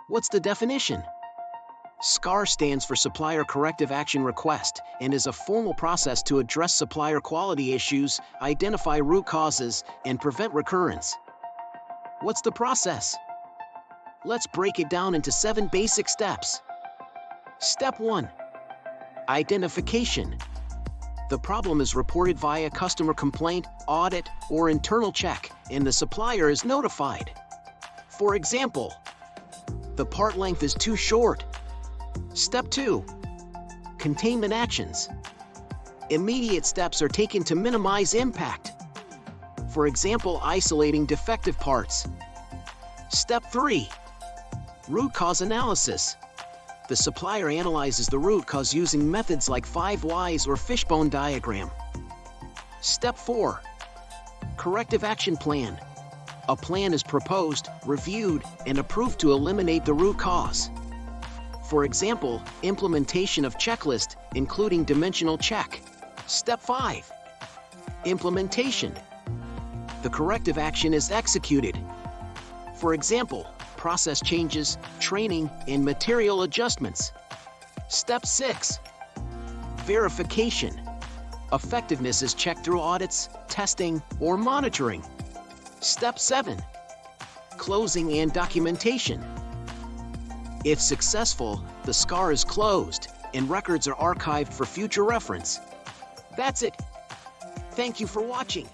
What's the definition? SCAR stands for Supplier Corrective Action Request and is a formal process to address supplier quality issues, identify root causes, and prevent recurrence. What's the process? Let's break it down into 7 basic steps. Step 1. Identification. The problem is reported via customer complaint, audit, or internal check, and the supplier is notified. For example, the part length is too short. Step 2. Containment actions. Immediate steps are taken to minimize impact. For example, isolating defective parts. Step 3. Root cause analysis. The supplier analyzes the root cause using methods like 5 whys or fishbone diagram. Step 4. Corrective action plan. A plan is proposed, reviewed, and approved to eliminate the root cause. For example, implementation of checklist, including dimensional check. Step 5. Implementation. The corrective action is executed. For example, process changes, training, and material adjustments. Step 6. Verification. Effectiveness is checked through audits, testing, or monitoring. Step 7. Closing and documentation. If successful, the SCAR is closed, and records are archived for future reference. That's it. Thank you for watching.